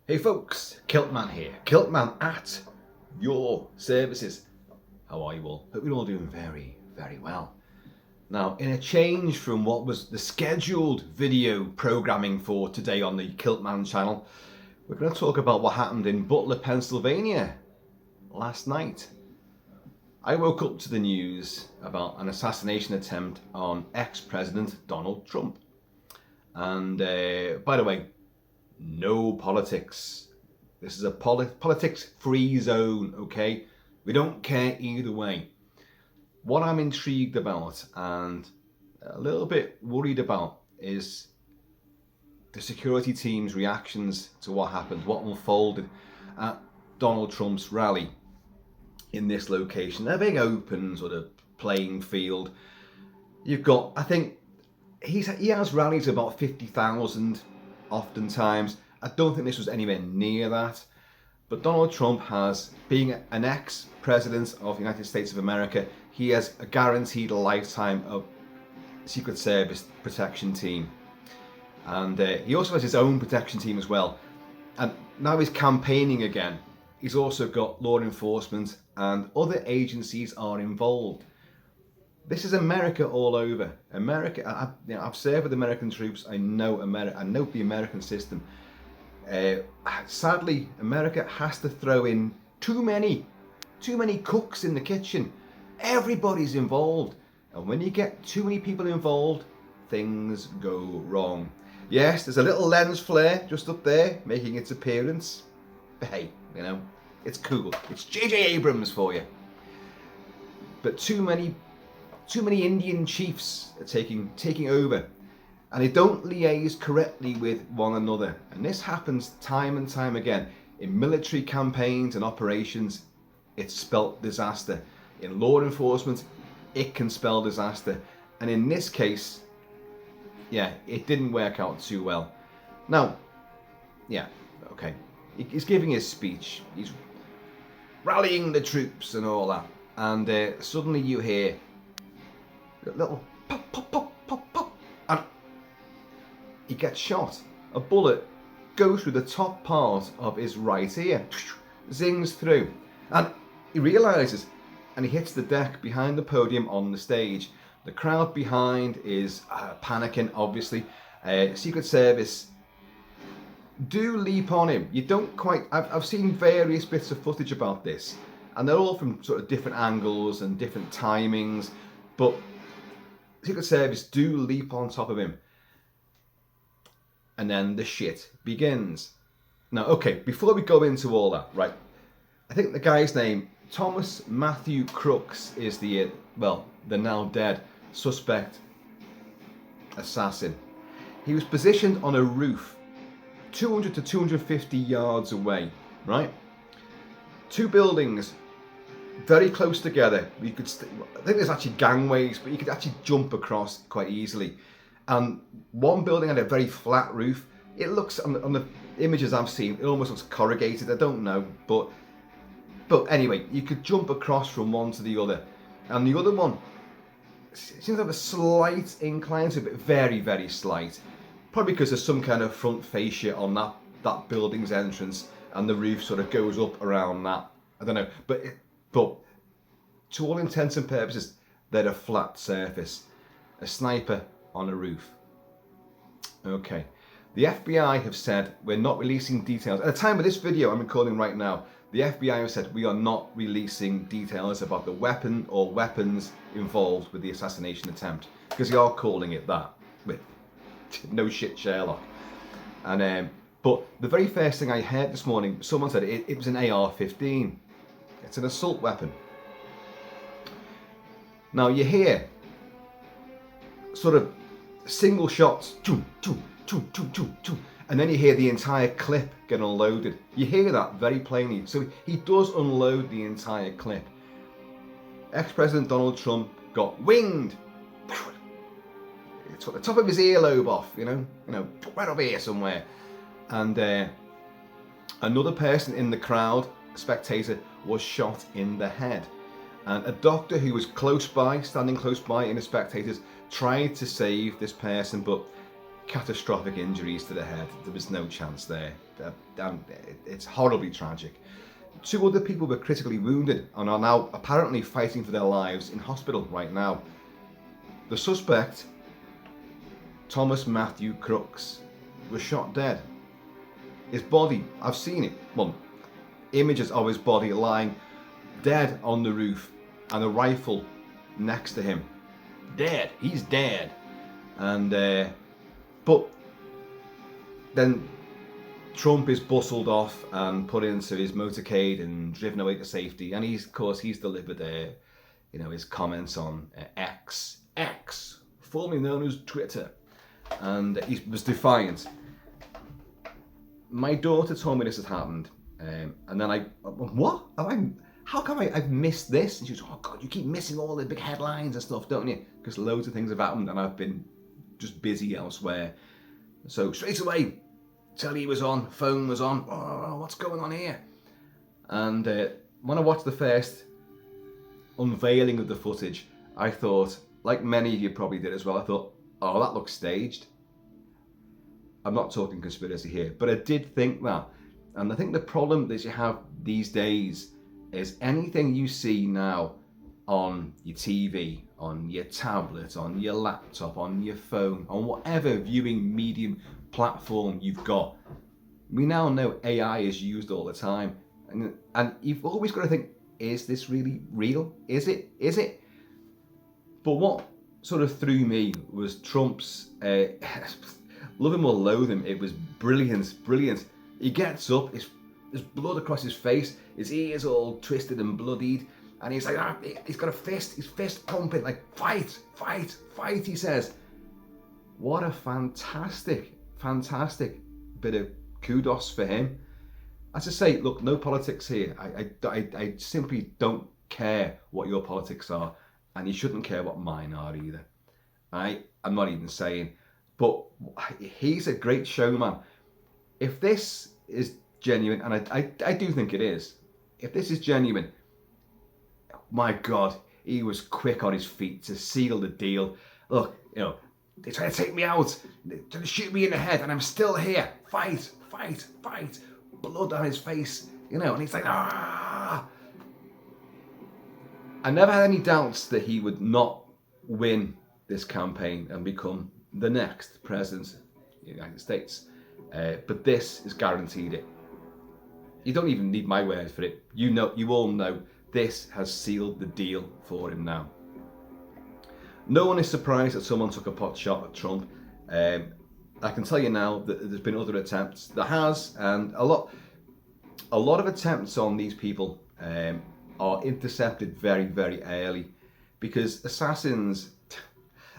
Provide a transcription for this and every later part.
Hey folks, Kilt-Man here. Kilt-Man at your services. How are you all? Hope you're all doing very, very well. Now, in a change from what was the scheduled video programming for today on the Kilt-Man channel, we're going to talk about what happened in Butler, Pennsylvania last night. I woke up to the news about an assassination attempt on ex-President Donald Trump. And by the way, no politics. This is a politics-free zone, okay? We don't care either way. What I'm intrigued about and a little bit worried about is the security team's reactions to what happened, what unfolded at Donald Trump's rally in this location. A big open sort of playing field. You've got, I think, he has rallies of about 50,000 oftentimes. I don't think this was anywhere near that. But Donald Trump has, being an ex-president of the United States of America, he has a guaranteed lifetime of Secret Service protection team. And he also has his own protection team as well. And now he's campaigning again. He's also got law enforcement and other agencies are involved. This is America all over. America. I've served with American troops. I know America. I know the American system. Sadly, America has to throw in too many cooks in the kitchen. Everybody's involved, and when you get too many people involved, things go wrong. Yes, there's a little lens flare just up there making its appearance. But hey, it's cool. It's J.J. Abrams for you. But too many Indian chiefs are taking over, and they don't liaise correctly with one another. And this happens time and time again. In military campaigns and operations, it's spelt disaster. In law enforcement, it can spell disaster. And in this case, it didn't work out too well. Now, okay. He's giving his speech. He's rallying the troops and all that. And suddenly you hear a little pop, pop, pop, pop, pop, and he gets shot. A bullet goes through the top part of his right ear, zings through, and he realizes, and he hits the deck behind the podium on the stage. The crowd behind is panicking, obviously. Secret Service do leap on him. You don't quite. I've seen various bits of footage about this, and they're all from sort of different angles and different timings, but Secret Service do leap on top of him. And then the shit begins. Now, okay, before we go into all that, right, I think the guy's name, Thomas Matthew Crooks, is the now dead suspect assassin. He was positioned on a roof 200 to 250 yards away, right? Two buildings very close together. I think there's actually gangways, but you could actually jump across quite easily. And one building had a very flat roof. It looks, on the images I've seen, it almost looks corrugated. I don't know, but anyway, you could jump across from one to the other. And the other one seems to have a slight incline to it, very, very slight. Probably because there's some kind of front fascia on that building's entrance, and the roof sort of goes up around that. I don't know, but to all intents and purposes, they're a flat surface. A sniper on a roof. Okay. The FBI have said we're not releasing details. At the time of this video I'm recording right now, the FBI have said we are not releasing details about the weapon or weapons involved with the assassination attempt, because they are calling it that. With no shit, Sherlock. And but the very first thing I heard this morning, someone said it was an AR-15. It's an assault weapon. Now you hear sort of single shots, and then you hear the entire clip get unloaded. You hear that very plainly. So he does unload the entire clip. Ex-President Donald Trump got winged. It took the top of his earlobe off, right over here somewhere. And another person in the crowd, a spectator, was shot in the head. And a doctor who was close by, standing close by in the spectators, tried to save this person, but catastrophic injuries to the head. There was no chance there. And it's horribly tragic. 2 other people were critically wounded and are now apparently fighting for their lives in hospital right now. The suspect, Thomas Matthew Crooks, was shot dead. His body, I've seen it, well, images of his body lying dead on the roof and a rifle next to him. Dead, he's dead. And but then Trump is bustled off and put into his motorcade and driven away to safety. And he's delivered his comments on X, formerly known as Twitter, and he was defiant. My daughter told me this had happened, and then what? How come I've missed this? And she was, oh God, you keep missing all the big headlines and stuff, don't you? Because loads of things have happened and I've been just busy elsewhere. So straight away, telly was on, phone was on. Oh, what's going on here? And when I watched the first unveiling of the footage, I thought, like many of you probably did as well, I thought, oh, that looks staged. I'm not talking conspiracy here, but I did think that. And I think the problem that you have these days is anything you see now on your TV, on your tablet, on your laptop, on your phone, on whatever viewing medium platform you've got. We now know AI is used all the time. And you've always got to think, is this really real? Is it? But what sort of threw me was Trump's, love him or loathe him, it was brilliant. He gets up, there's blood across his face, his ears all twisted and bloodied, and he's like, he's got his fist pumping, like, fight, he says. What a fantastic bit of kudos for him. As I say, look, no politics here. I simply don't care what your politics are, and you shouldn't care what mine are either. I'm not even saying, but he's a great showman. If this is genuine, and I do think it is, if this is genuine, my God, he was quick on his feet to seal the deal. Look, they try to take me out, they try to shoot me in the head, and I'm still here. Fight. Blood on his face, and he's like, ah. I never had any doubts that he would not win this campaign and become the next president of the United States. But this has guaranteed it. You don't even need my word for it. You all know this has sealed the deal for him now. No one is surprised that someone took a pot shot at Trump. I can tell you now that there's been other attempts. There has, and a lot of attempts on these people are intercepted very, very early, because assassins,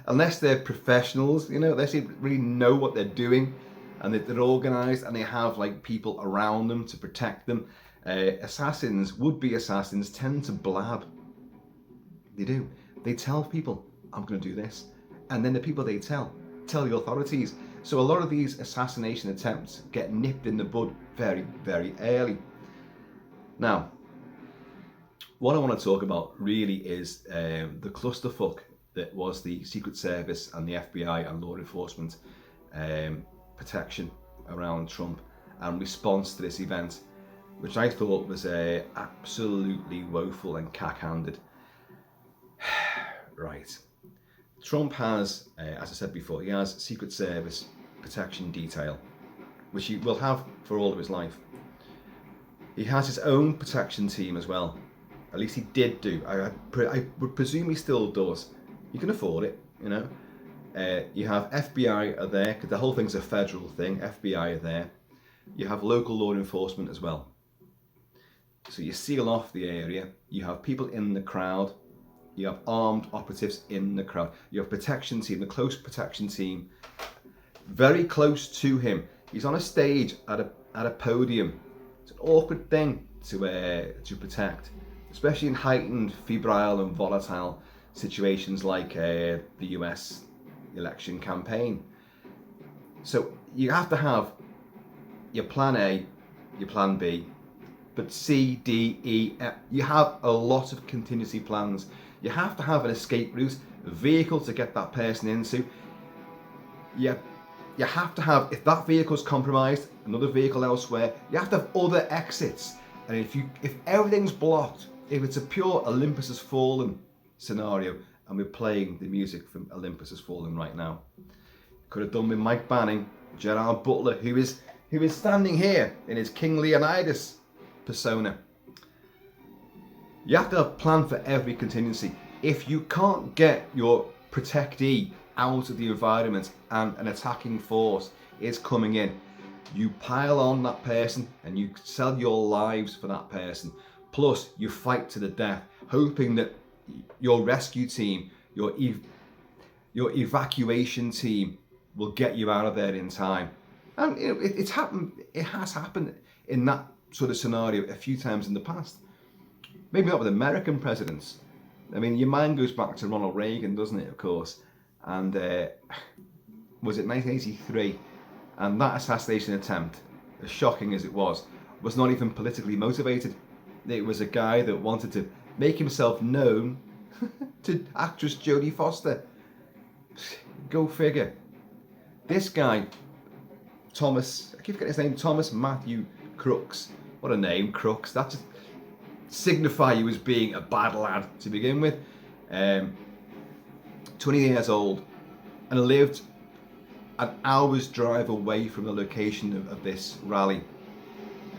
unless they're professionals, unless they really know what they're doing, and they're organised and they have like people around them to protect them, would-be assassins tend to blab. They do. They tell people, I'm going to do this, and then the people they tell the authorities. So a lot of these assassination attempts get nipped in the bud very, very early. Now, what I want to talk about really is the clusterfuck that was the Secret Service and the FBI and law enforcement protection around Trump and response to this event, which I thought was absolutely woeful and cack-handed. Right. Trump has, as I said before, he has Secret Service protection detail, which he will have for all of his life. He has his own protection team as well. At least he did do. I would presume he still does. You can afford it, You have FBI are there, because the whole thing's a federal thing. FBI are there. You have local law enforcement as well. So you seal off the area. You have people in the crowd. You have armed operatives in the crowd. You have protection team, the close protection team, very close to him. He's on a stage at a podium. It's an awkward thing to protect, especially in heightened, febrile and volatile situations like the US election campaign. So you have to have your plan A, your plan B, but C, D, E, F, you have a lot of contingency plans. You have to have an escape route, a vehicle to get that person into. You you have to have, if that vehicle's compromised, another vehicle elsewhere, you have to have other exits. And if everything's blocked, if it's a pure Olympus Has Fallen scenario, and we're playing the music from Olympus Has Fallen right now, could have done with Mike Banning, Gerard Butler, who is standing here in his King Leonidas persona. You have to have a plan for every contingency. If you can't get your protectee out of the environment and an attacking force is coming in, you pile on that person and you sell your lives for that person. Plus, you fight to the death, hoping that your rescue team, your evacuation team will get you out of there in time. And you know, it's happened. It has happened in that sort of scenario a few times in the past. Maybe not with American presidents. I mean, your mind goes back to Ronald Reagan, doesn't it, of course? And was it 1983? And that assassination attempt, as shocking as it was not even politically motivated. It was a guy that wanted to make himself known to actress Jodie Foster. Go figure. This guy, Thomas, I keep forgetting his name, Thomas Matthew Crooks. What a name, Crooks. That just signify you as being a bad lad to begin with. 20 years old, and lived an hour's drive away from the location of this rally.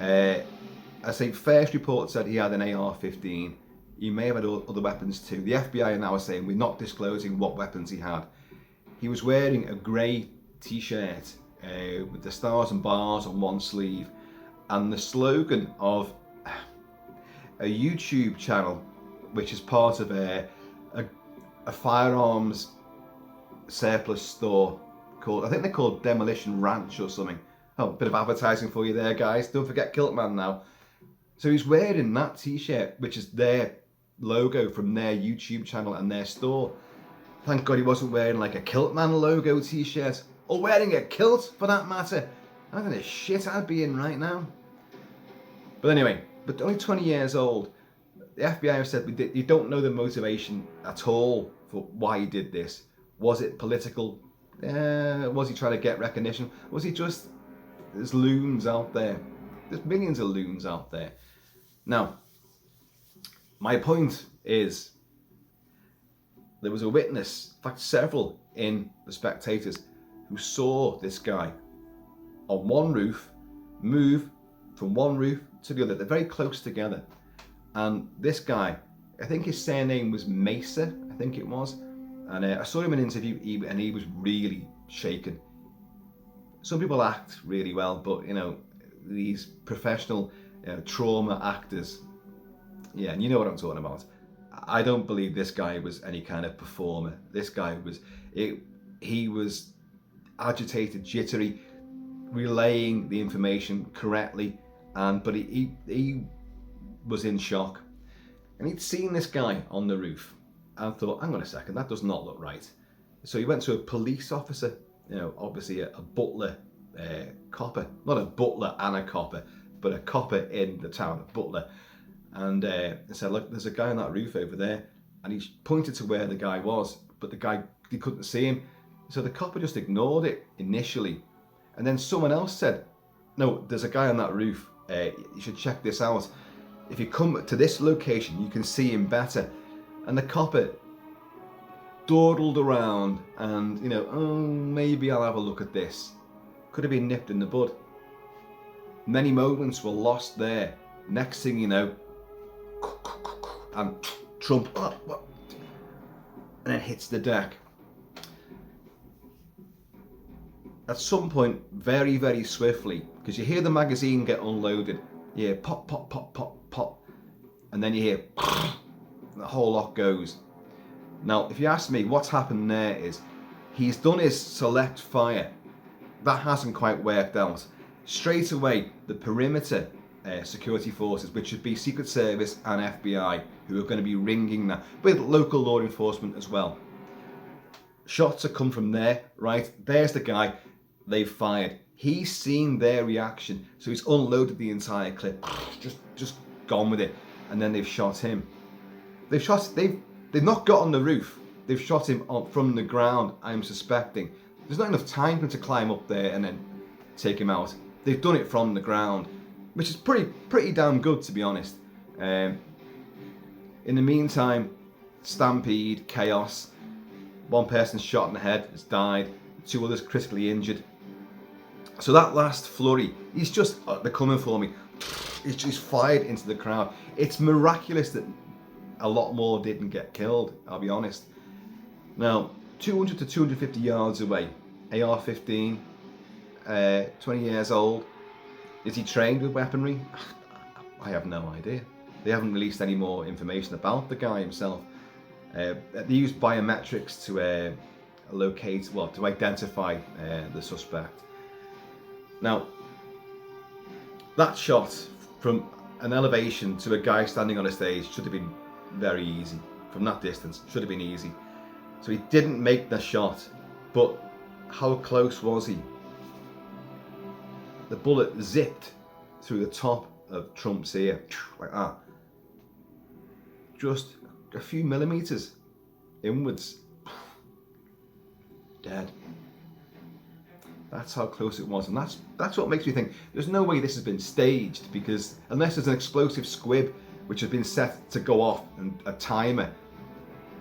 I think first report said he had an AR-15. He may have had other weapons too. The FBI are now saying we're not disclosing what weapons he had. He was wearing a grey t-shirt with the stars and bars on one sleeve, and the slogan of a YouTube channel, which is part of a firearms surplus store called, I think they're called Demolition Ranch or something. Oh, a bit of advertising for you there, guys. Don't forget Kilt-Man now. So he's wearing that t-shirt, which is their logo from their YouTube channel and their store. Thank God he wasn't wearing like a Kilt-Man logo t-shirt, or wearing a kilt for that matter. I don't know the shit I'd be in right now. But anyway, but only 20 years old. The FBI have said you don't know the motivation at all for why he did this. Was it political? Was he trying to get recognition? Was he just, there's loons out there. There's millions of loons out there. Now, my point is, there was a witness, in fact several in the spectators, who saw this guy on one roof move from one roof to the other. They're very close together. And this guy, I think his surname was Mesa, I think it was. And I saw him in an interview and he was really shaken. Some people act really well, but you know, these professional trauma actors, yeah, and you know what I'm talking about. I don't believe this guy was any kind of performer. This guy was, he was agitated, jittery, relaying the information correctly, but he was in shock. And he'd seen this guy on the roof and thought, hang on a second, that does not look right. So he went to a police officer, you know, obviously a Butler copper, not a butler and a copper, but a copper in the town of Butler. And said, look, there's a guy on that roof over there. And he pointed to where the guy was, but the guy, he couldn't see him. So the copper just ignored it initially. And then someone else said, no, there's a guy on that roof. You should check this out. If you come to this location, you can see him better. And the copper dawdled around and, you know, oh, maybe I'll have a look at this. Could have been nipped in the bud. Many moments were lost there. Next thing you know, and Trump, and then hits the deck. At some point, very, very swiftly, because you hear the magazine get unloaded, you hear pop, pop, pop, pop, pop, and then you hear the whole lot goes. Now, if you ask me, what's happened there is he's done his select fire. That hasn't quite worked out. Straight away, the perimeter security forces, which should be Secret Service and FBI, who are going to be ringing that, with local law enforcement as well. Shots have come from there, right? There's the guy. They've fired. He's seen their reaction, so he's unloaded the entire clip, just gone with it, and then they've shot him. They've not got on the roof. They've shot him from the ground, I'm suspecting. There's not enough time for them to climb up there and then take him out. They've done it from the ground, which is pretty damn good, to be honest. In the meantime, stampede, chaos. One person shot in the head, has died. 2 others critically injured. So that last flurry, he's just, they're coming for me. He's just fired into the crowd. It's miraculous that a lot more didn't get killed, I'll be honest. Now, 200 to 250 yards away, AR-15, 20 years old. Is he trained with weaponry? I have no idea. They haven't released any more information about the guy himself. They used biometrics to locate, well, to identify the suspect. Now, that shot from an elevation to a guy standing on a stage should have been very easy. From that distance, should have been easy. So he didn't make the shot, but how close was he? The bullet zipped through the top of Trump's ear, like that. Just a few millimeters inwards. Dead. That's how close it was, and that's what makes me think there's no way this has been staged, because unless there's an explosive squib which has been set to go off and a timer,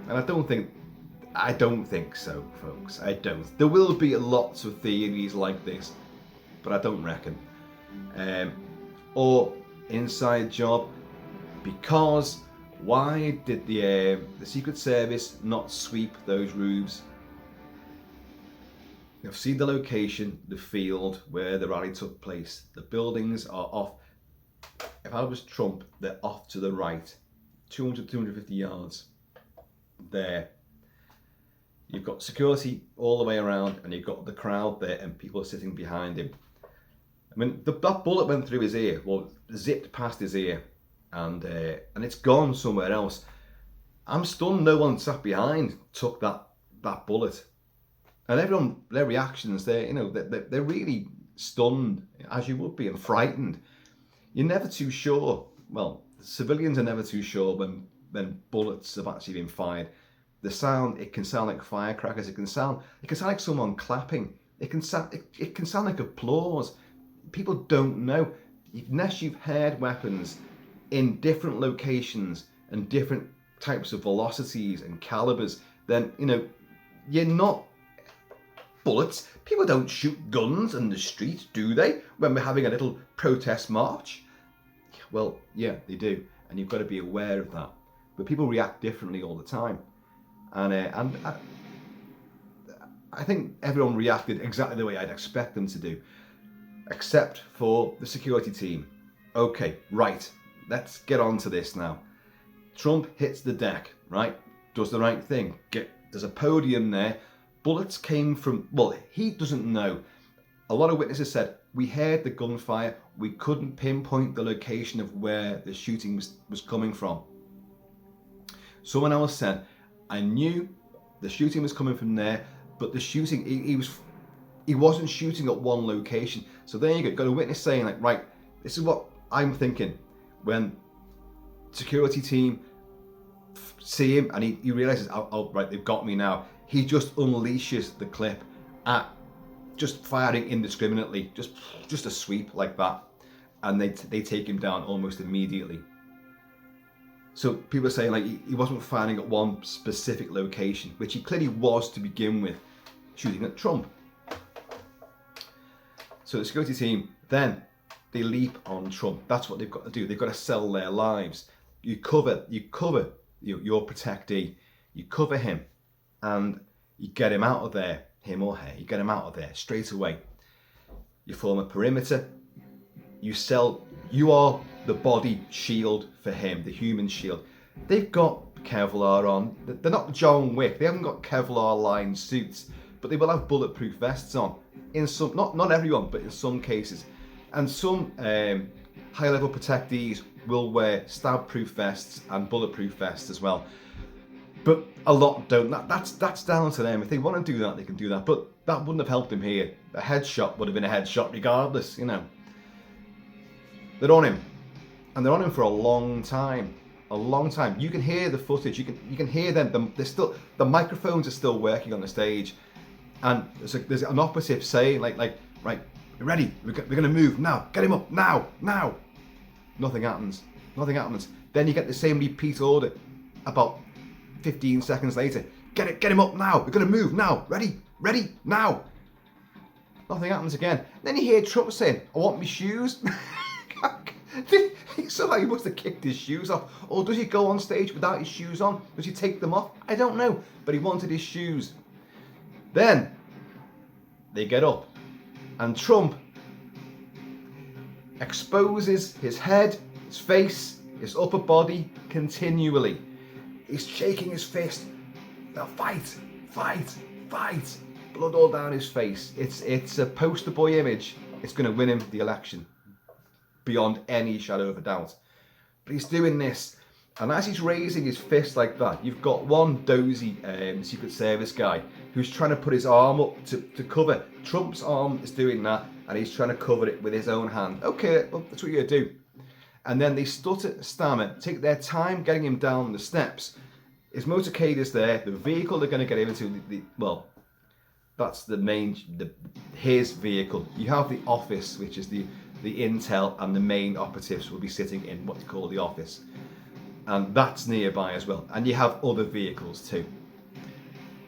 and I don't think so, folks. I don't. There will be lots of theories like this, but I don't reckon. Or inside job, because why did the Secret Service not sweep those roofs? You've seen the location, the field where the rally took place. The buildings are off. If I was Trump, they're off to the right, 200, 250 yards there. You've got security all the way around, and you've got the crowd there, and people are sitting behind him. I mean, that bullet went through his ear, well, zipped past his ear, and it's gone somewhere else. I'm stunned no one sat behind took that bullet. And everyone, their reactions, they're really stunned, as you would be, and frightened. You're never too sure. Well, civilians are never too sure when bullets have actually been fired. The sound, it can sound like firecrackers. It can sound like someone clapping. It can sound like applause. People don't know, unless you've heard weapons in different locations and different types of velocities and calibers. Then you're not. Bullets. People don't shoot guns in the street, do they? When we're having a little protest march? Well, yeah, they do, and you've got to be aware of that. But people react differently all the time, and I think everyone reacted exactly the way I'd expect them to do, except for the security team. Okay, right, let's get on to this now. Trump hits the deck, right? Does the right thing. There's a podium there. Bullets came from, well, he doesn't know. A lot of witnesses said, we heard the gunfire, we couldn't pinpoint the location of where the shooting was coming from. Someone else said, I knew the shooting was coming from there, but the shooting, he wasn't shooting at one location. So there you go, got a witness saying like, right, this is what I'm thinking. When security team see him and he realizes, oh, right, they've got me now. He just unleashes the clip at just firing indiscriminately, just a sweep like that, and they take him down almost immediately. So people are saying like he wasn't firing at one specific location, which he clearly was to begin with, shooting at Trump. So the security team then they leap on Trump. That's what they've got to do. They've got to sell their lives. You cover your protectee. You cover him. And you get him out of there, him or her, you get him out of there straight away. You form a perimeter, you are the body shield for him, the human shield. They've got Kevlar on, they're not John Wick, they haven't got Kevlar lined suits, but they will have bulletproof vests on. In some, not everyone, but in some cases. And some high level protectees will wear stab-proof vests and bulletproof vests as well. But a lot don't. That's down to them. If they want to do that, they can do that. But that wouldn't have helped him here. A headshot would have been a headshot regardless, They're on him. And they're on him for a long time. A long time. You can hear the footage. You can hear them. The microphones are still working on the stage. And there's an operative saying like, right, you're ready, we're going to move now, get him up now. Nothing happens. Then you get the same repeat order about 15 seconds later. Get him up now, we're going to move now, ready, now. Nothing happens again. Then you hear Trump saying, I want my shoes. Somehow he must have kicked his shoes off. Or does he go on stage without his shoes on? Does he take them off? I don't know. But he wanted his shoes. Then they get up and Trump exposes his head, his face, his upper body continually. He's shaking his fist. Now fight. Blood all down his face. It's a poster boy image. It's going to win him the election, beyond any shadow of a doubt. But he's doing this, and as he's raising his fist like that, you've got one dozy Secret Service guy who's trying to put his arm up to cover. Trump's arm is doing that, and he's trying to cover it with his own hand. Okay, well, that's what you're going to do. And then they stutter, stammer, take their time getting him down the steps. His motorcade is there. The vehicle they're going to get him into, well, that's the main, his vehicle. You have the office, which is the intel, and the main operatives will be sitting in what they call the office. And that's nearby as well. And you have other vehicles too.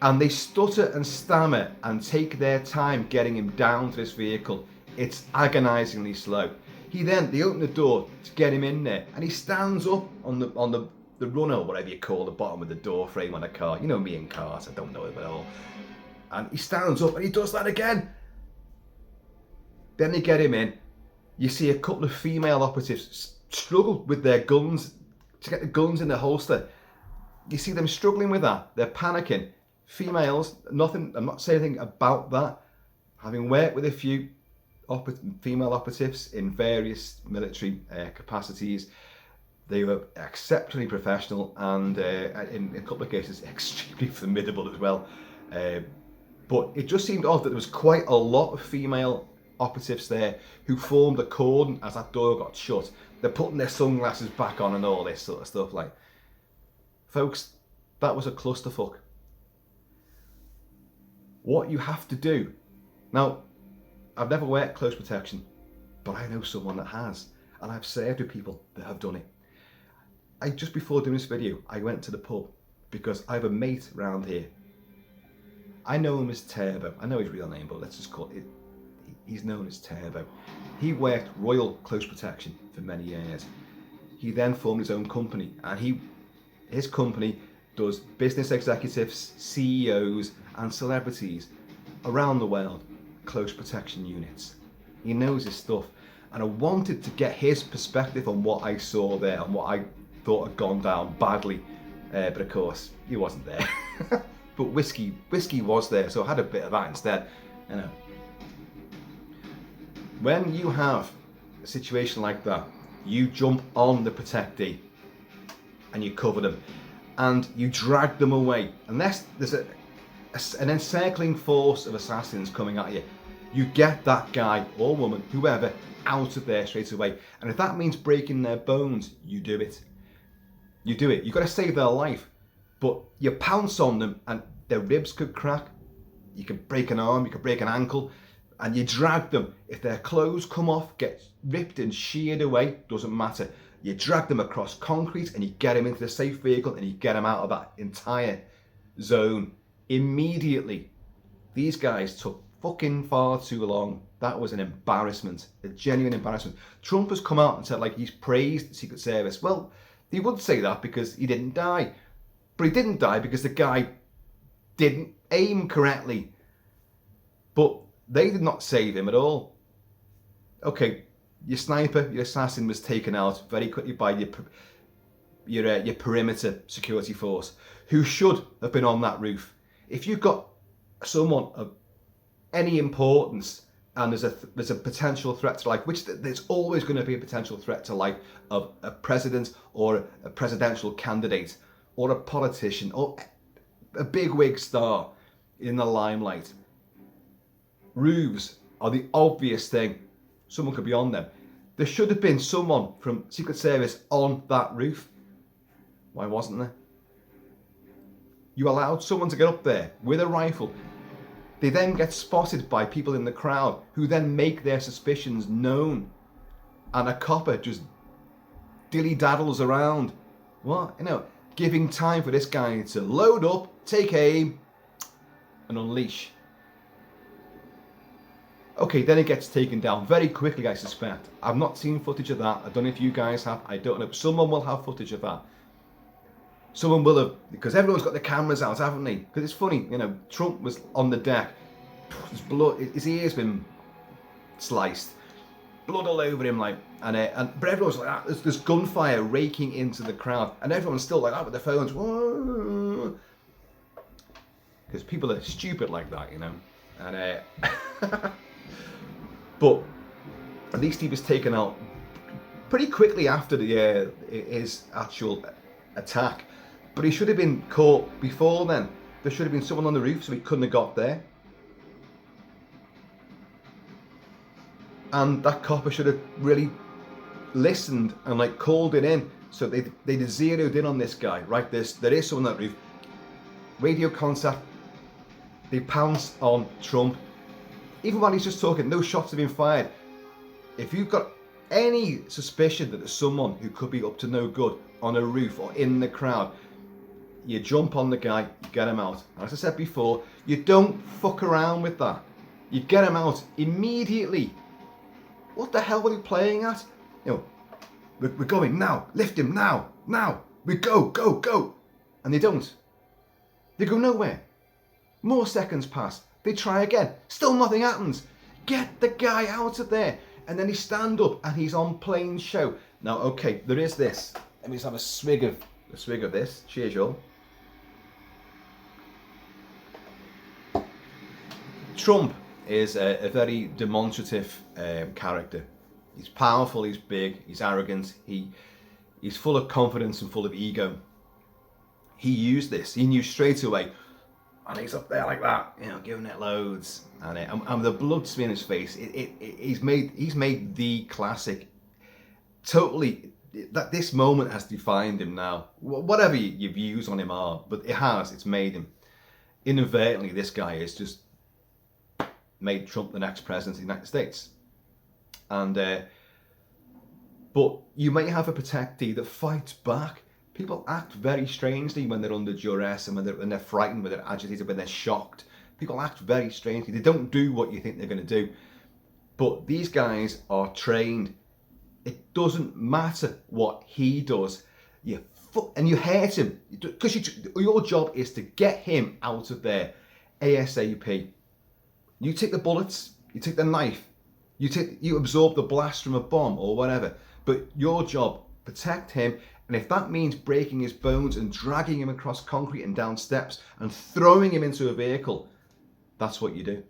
And they stutter and stammer and take their time getting him down to this vehicle. It's agonizingly slow. They open the door to get him in there, and he stands up on the runner, or whatever you call the bottom of the door frame on a car. You know me in cars, I don't know it at all. And he stands up and he does that again. Then they get him in. You see a couple of female operatives struggle with their guns, to get the guns in the holster. You see them struggling with that. They're panicking. Females, nothing, I'm not saying anything about that. Having worked with a few female operatives in various military capacities, they were exceptionally professional and in a couple of cases extremely formidable as well. But it just seemed odd that there was quite a lot of female operatives there who formed a cordon as that door got shut. They're putting their sunglasses back on and all this sort of stuff. Like, folks, that was a clusterfuck. What you have to do, now, I've never worked close protection, but I know someone that has, and I've served with people that have done it. Just before doing this video, I went to the pub because I have a mate around here. I know him as Turbo. I know his real name, but let's just call it. He's known as Turbo. He worked Royal Close Protection for many years. He then formed his own company, and his company does business executives, CEOs, and celebrities around the world close protection units. He knows his stuff, and I wanted to get his perspective on what I saw there and what I thought had gone down badly, but of course he wasn't there. But whiskey was there, so I had a bit of that instead. You know, when you have a situation like that, you jump on the protectee and you cover them and you drag them away. Unless there's an encircling force of assassins coming at you, you get that guy or woman, whoever, out of there straight away. And if that means breaking their bones, you do it. You've got to save their life. But you pounce on them and their ribs could crack. You could break an arm, you could break an ankle, and you drag them. If their clothes come off, get ripped and sheared away, doesn't matter. You drag them across concrete and you get them into the safe vehicle and you get them out of that entire zone immediately. These guys took fucking far too long. That was an embarrassment, a genuine embarrassment. Trump has come out and said, like, he's praised the Secret Service. Well, he would say that because he didn't die. But he didn't die because the guy didn't aim correctly. But they did not save him at all. Okay, your sniper, your assassin was taken out very quickly by your perimeter security force, who should have been on that roof. If you've got someone of any importance and there's a potential threat to life, which there's always going to be a potential threat to life of a president or a presidential candidate or a politician or a bigwig star in the limelight. Roofs are the obvious thing. Someone could be on them. There should have been someone from Secret Service on that roof. Why wasn't there? You allowed someone to get up there with a rifle. They then get spotted by people in the crowd who then make their suspicions known. And a copper just dilly-daddles around. What? Giving time for this guy to load up, take aim, and unleash. Okay, then it gets taken down very quickly, I suspect. I've not seen footage of that. I don't know if you guys have. I don't know. Someone will have footage of that. Someone will have, because everyone's got the cameras out, haven't they? Because it's funny, Trump was on the deck. His blood, his ear's been sliced. Blood all over him, but everyone's like that. There's gunfire raking into the crowd, and everyone's still like that with their phones. Because people are stupid like that, And but at least he was taken out pretty quickly after his actual attack. But he should have been caught before then. There should have been someone on the roof so he couldn't have got there. And that copper should have really listened and called it in. So they zeroed in on this guy. Right, there is someone on that roof. Radio contact. They pounced on Trump. Even while he's just talking, no shots have been fired. If you've got any suspicion that there's someone who could be up to no good on a roof or in the crowd, you jump on the guy, you get him out. And as I said before, you don't fuck around with that. You get him out immediately. What the hell were you playing at? We're going now. Lift him now. We go. And they don't. They go nowhere. More seconds pass. They try again. Still nothing happens. Get the guy out of there. And then he stand up and he's on plain show. Now, okay, there is this. Let me just have a swig of this. Cheers, y'all. Trump is a very demonstrative character. He's powerful, he's big, he's arrogant, he's full of confidence and full of ego. He used this. He knew straight away, and he's up there like that, giving it loads, and the blood smear in his face. He's made the classic. Totally, that this moment has defined him now. Whatever your views on him are, but it's made him. Inadvertently, this guy has just made Trump the next president of the United States. And but you may have a protectee that fights back. People act very strangely when they're under duress and when they're frightened, when they're agitated, when they're shocked. People act very strangely. They don't do what you think they're going to do. But these guys are trained. It doesn't matter what he does. And you hurt him. Because your job is to get him out of there ASAP. You take the bullets, you take the knife, you absorb the blast from a bomb or whatever. But your job, protect him. And if that means breaking his bones and dragging him across concrete and down steps and throwing him into a vehicle, that's what you do.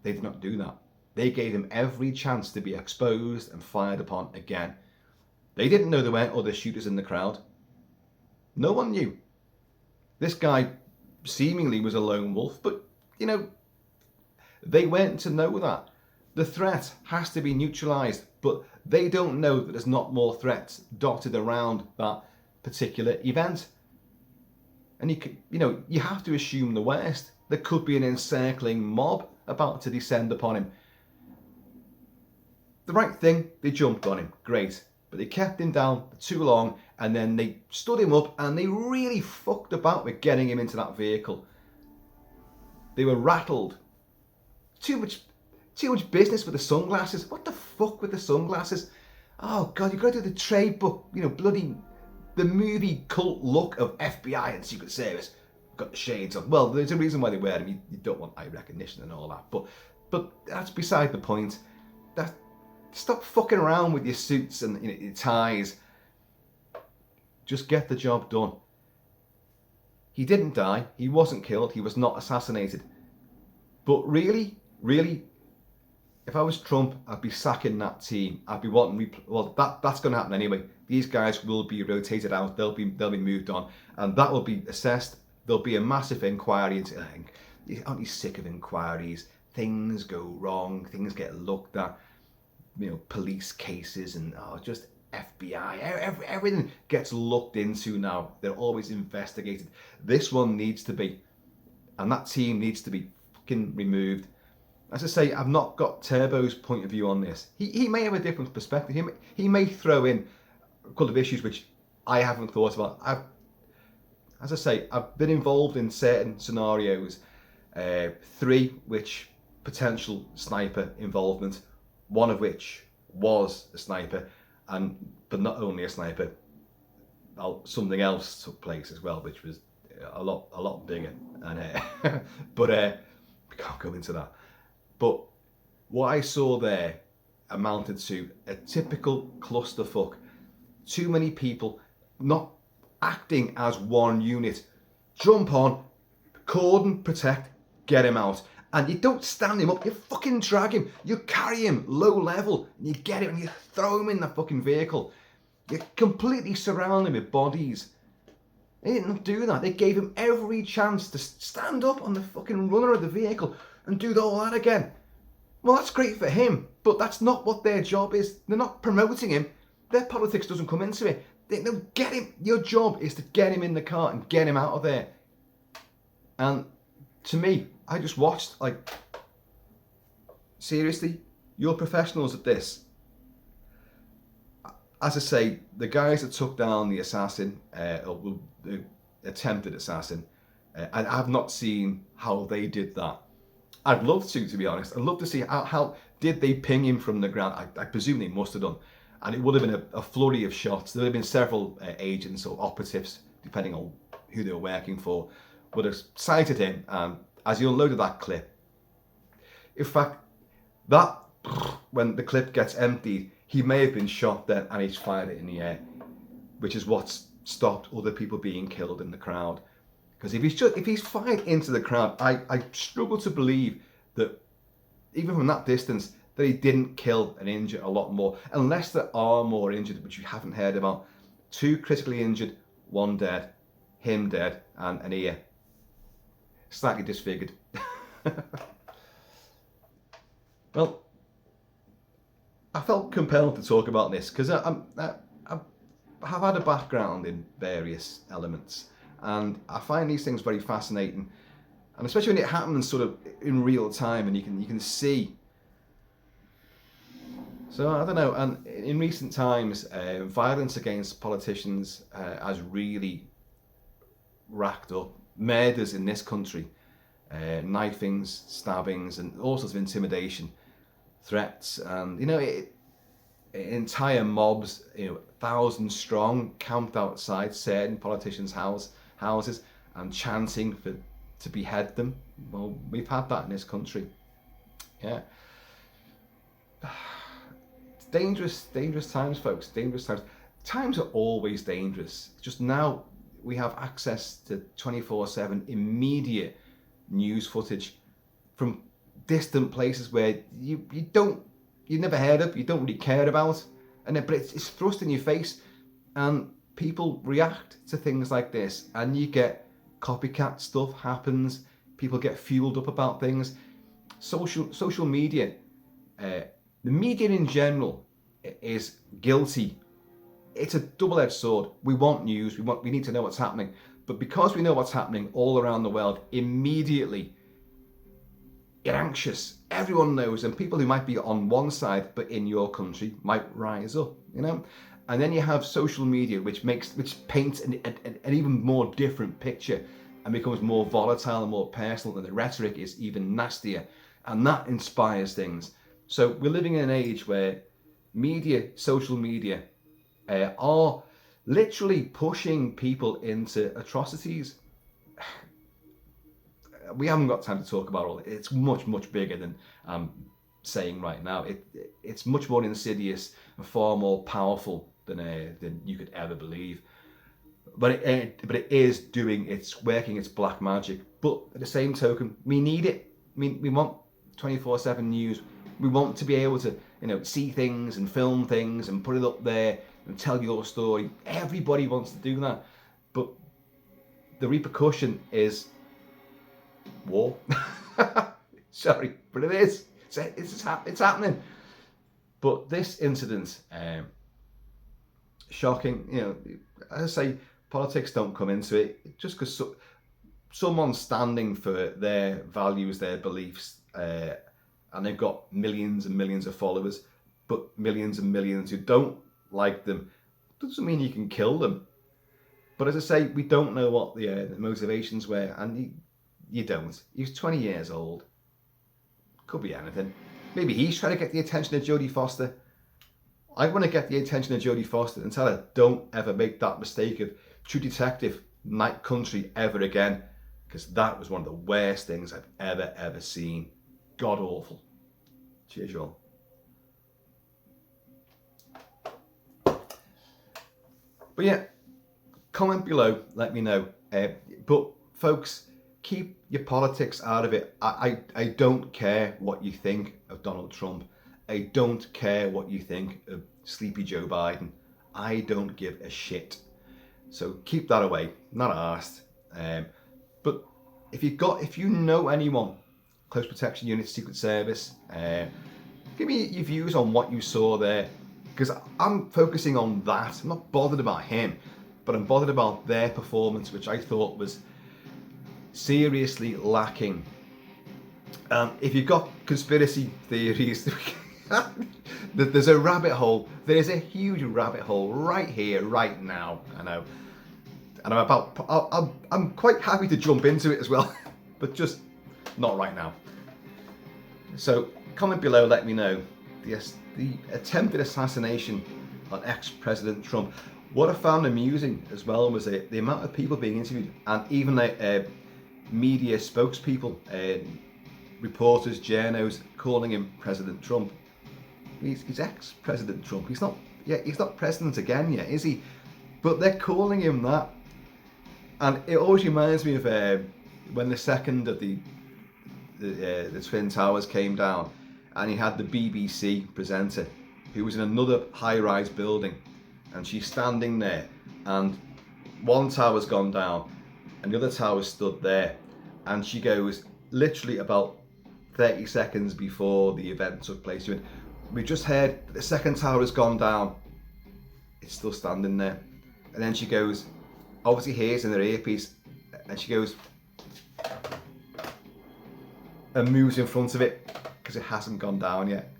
They did not do that. They gave him every chance to be exposed and fired upon again. They didn't know there weren't other shooters in the crowd. No one knew. This guy seemingly was a lone wolf, but, they weren't to know that. The threat has to be neutralised, but they don't know that there's not more threats dotted around that particular event. And you have to assume the worst. There could be an encircling mob about to descend upon him. The right thing, they jumped on him, great. But they kept him down for too long, and then they stood him up, and they really fucked about with getting him into that vehicle. They were rattled. Too much business with the sunglasses. What the fuck with the sunglasses? Oh God, you've got to do the trade book, bloody the movie cult look of FBI and Secret Service. Got the shades on. Well, there's a reason why they wear them. You don't want eye recognition and all that. But that's beside the point. Stop fucking around with your suits and your ties. Just get the job done. He didn't die. He wasn't killed. He was not assassinated. But really, if I was Trump, I'd be sacking that team. I'd be wanting. That's going to happen anyway. These guys will be rotated out. They'll be moved on, and that will be assessed. There'll be a massive inquiry into. Aren't you sick of inquiries? Things go wrong. Things get looked at. Police cases and just FBI. Everything gets looked into now. They're always investigated. This one needs to be, and that team needs to be fucking removed. As I say, I've not got Turbo's point of view on this. He may have a different perspective. He may throw in a couple of issues which I haven't thought about. As I say, I've been involved in certain scenarios, 3 which potential sniper involvement, one of which was a sniper, but not only a sniper, something else took place as well, which was a lot bigger. And but we can't go into that. But what I saw there amounted to a typical clusterfuck. Too many people not acting as one unit. Jump on, cordon, protect, get him out. And you don't stand him up, you fucking drag him. You carry him low level, and you get him and you throw him in the fucking vehicle. You completely surround him with bodies. They didn't do that. They gave him every chance to stand up on the fucking runner of the vehicle and do all that again. Well, that's great for him, but that's not what their job is. They're not promoting him. Their politics doesn't come into it. They get him. Your job is to get him in the car and get him out of there. And to me, I just watched, like, seriously, you're professionals at this. As I say, the guys that took down the assassin, the attempted assassin, and I've not seen how they did that. I'd love to be honest. I'd love to see how did they ping him from the ground. I presume they must have done. And it would have been a flurry of shots. There would have been several agents or operatives, depending on who they were working for, would have sighted him. And as he unloaded that clip, in fact, when the clip gets emptied, he may have been shot then and he's fired it in the air, which is what's stopped other people being killed in the crowd. Because if he's fired into the crowd, I struggle to believe that even from that distance that he didn't kill and injure a lot more, unless there are more injured which you haven't heard about. 2 critically injured, 1 dead, him dead, and an ear slightly disfigured. Well, I felt compelled to talk about this because I have had a background in various elements, and I find these things very fascinating, and especially when it happens sort of in real time and you can see. So I don't know, and in recent times, violence against politicians has really racked up. Murders in this country, knifings, stabbings, and all sorts of intimidation, threats, and entire mobs, 1,000 strong, camped outside certain politicians' houses and chanting to behead them. Well, we've had that in this country. Yeah. It's dangerous times, folks. Dangerous times. Times are always dangerous. Just now we have access to 24/7 immediate news footage from distant places where you never heard of, you don't really care about, but it's thrust in your face, and people react to things like this, and you get copycat stuff happens. People get fueled up about things. Social media, the media in general is guilty. It's a double-edged sword. We want news. We need to know what's happening. But because we know what's happening all around the world, immediately you're anxious. Everyone knows, and people who might be on one side but in your country might rise up, And then you have social media, which paints an even more different picture and becomes more volatile and more personal, and the rhetoric is even nastier, and that inspires things. So we're living in an age where social media, are literally pushing people into atrocities. We haven't got time to talk about all it. It's much bigger than I'm saying right now. It's much more insidious and far more powerful than you could ever believe. But it is working its black magic. But at the same token, we need it. We want 24/7 news. We want to be able to see things and film things and put it up there and tell your story. Everybody wants to do that, but the repercussion is war. Sorry, but it is. It's happening. But this incident, shocking. As I say, politics don't come into it just because someone standing for their values, their beliefs, and they've got millions and millions of followers, but millions and millions who don't like them, doesn't mean you can kill them. But as I say, we don't know what the motivations were, and you don't. He was 20 years old. Could be anything. Maybe he's trying to get the attention of Jodie Foster. I want to get the attention of Jodie Foster and tell her, don't ever make that mistake of True Detective Night Country ever again, because that was one of the worst things I've ever seen. God awful. Cheers, y'all. But yeah, comment below, let me know. But folks, keep your politics out of it. I don't care what you think of Donald Trump. I don't care what you think of Sleepy Joe Biden. I don't give a shit. So keep that away. Not asked. But if you know anyone, Close Protection Unit, Secret Service, give me your views on what you saw there. Because I'm focusing on that. I'm not bothered about him, but I'm bothered about their performance, which I thought was seriously lacking. If you've got conspiracy theories, there's a rabbit hole. There's a huge rabbit hole right here, right now. I know. And I'm quite happy to jump into it as well, but just not right now. So comment below, let me know. Yes, the attempted assassination on ex-President Trump. What I found amusing as well was the amount of people being interviewed, and even media spokespeople, reporters, journos, calling him President Trump. He's ex-President Trump. He's not president again yet, is he? But they're calling him that, and it always reminds me of when the second of the Twin Towers came down, and he had the BBC presenter who was in another high-rise building, and she's standing there, and one tower's gone down and the other tower stood there, and she goes, literally about 30 seconds before the event took place, she went, we just heard that the second tower has gone down. It's still standing there. And then she goes, obviously hears in her earpiece, and she goes and moves in front of it because it hasn't gone down yet.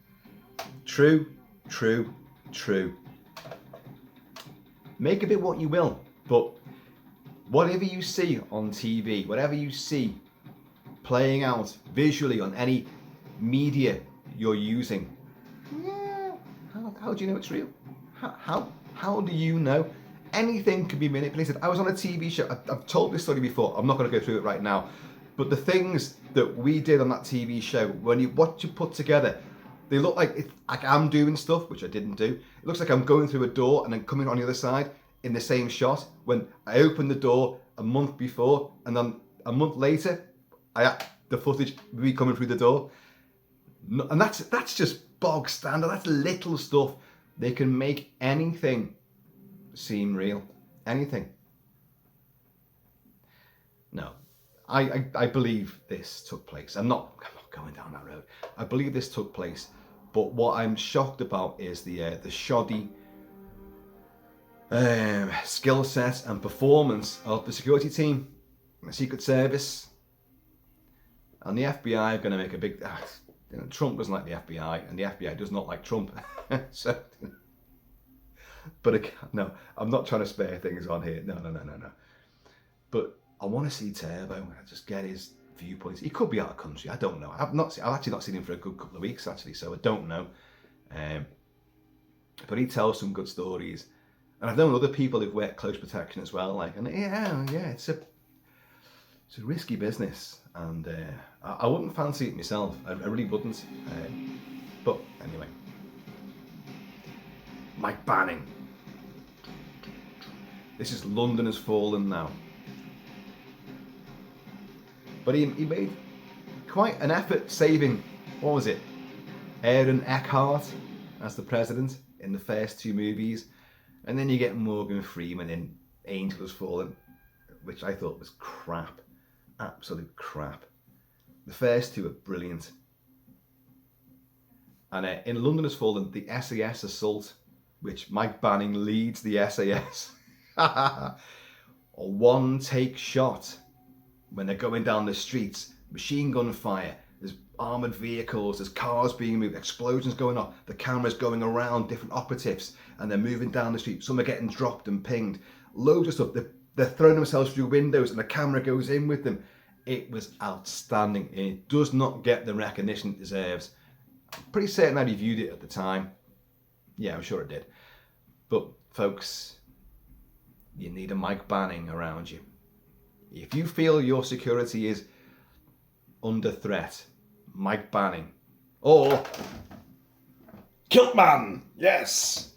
True, true, true. Make of it what you will, but whatever you see on TV, whatever you see playing out visually on any media you're using, how do you know it's real? How do you know? Anything can be manipulated. I was on a TV show, I've told this story before, I'm not going to go through it right now, but the things that we did on that TV show, what you put together, they look like I'm doing stuff, which I didn't do. It looks like I'm going through a door and then coming on the other side in the same shot, when I opened the door a month before, and then a month later, the footage be coming through the door. And that's just bog standard, that's little stuff. They can make anything seem real. Anything. No. I believe this took place. I'm not going down that road. I believe this took place, but what I'm shocked about is the shoddy skill set and performance of the security team, the Secret Service, and the FBI are going to make a big. Trump doesn't like the FBI, and the FBI does not like Trump. So, but no, I'm not trying to spare things on here. No. But I want to see Turbo. Just get his viewpoints. He could be out of country. I don't know. I've actually not seen him for a good couple of weeks actually, so I don't know. But he tells some good stories, and I've known other people who've worked close protection as well. It's a risky business, and I wouldn't fancy it myself. I really wouldn't. But anyway, Mike Banning. This is London Has Fallen now. But he made quite an effort saving, what was it, Aaron Eckhart as the president in the first two movies. And then you get Morgan Freeman in Angel Has Fallen, which I thought was crap. Absolute crap. The first two are brilliant. And in London Has Fallen, the SAS assault, which Mike Banning leads the SAS. A one-take shot when they're going down the streets, machine gun fire, there's armoured vehicles, there's cars being moved, explosions going off, the camera's going around different operatives, and they're moving down the street, some are getting dropped and pinged, loads of stuff, they're throwing themselves through windows and the camera goes in with them. It was outstanding. It does not get the recognition it deserves. I'm pretty certain I reviewed it at the time. Yeah, I'm sure it did. But folks, you need a Mike Banning around you. If you feel your security is under threat, Mike Banning. Or Kilt-Man, yes!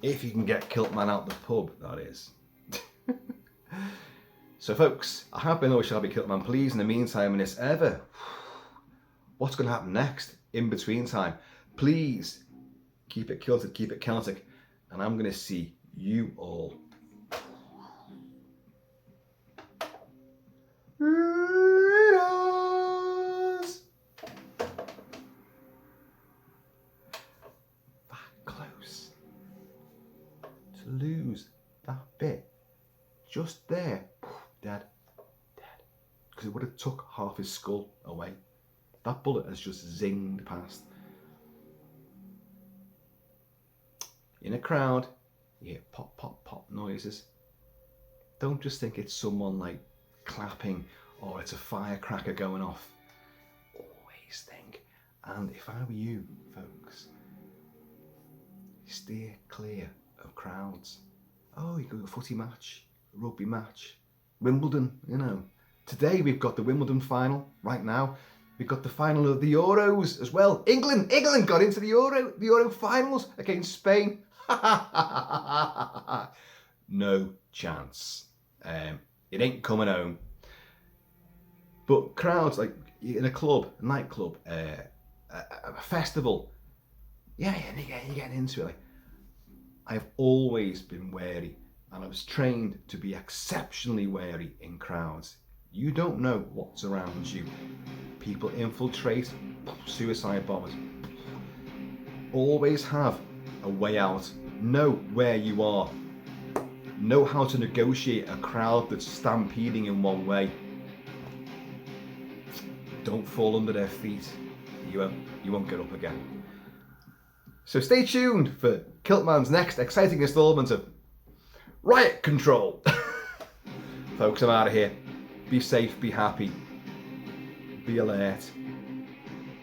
If you can get Kilt-Man out the pub, that is. So folks, I have been always shall be Kilt-Man. Please, in the meantime, in this ever, what's going to happen next in between time? Please keep it kilted, keep it Celtic, and I'm going to see you all. That close to lose that bit just there. Dead. Because it would have took half his skull away. That bullet has just zinged past. In a crowd, you hear pop, pop, pop noises. Don't just think it's someone like clapping or it's a firecracker going off. Always think, and if I were you, folks, steer clear of crowds. Oh, you go to a footy match, a rugby match, Wimbledon, you know. Today we've got the Wimbledon final, right now. We've got the final of the Euros as well. England got into the Euro finals against Spain. No chance. It ain't coming home. But crowds, like in a club, a nightclub, a festival, yeah, you're getting into it. Like, I've always been wary. And I was trained to be exceptionally wary in crowds. You don't know what's around you. People infiltrate, suicide bombers. Always have a way out. Know where you are. Know how to negotiate a crowd that's stampeding in one way. Don't fall under their feet. You won't get up again. So stay tuned for Kilt-Man's next exciting installment of Riot Control. Folks, I'm out of here. Be safe, be happy, be alert.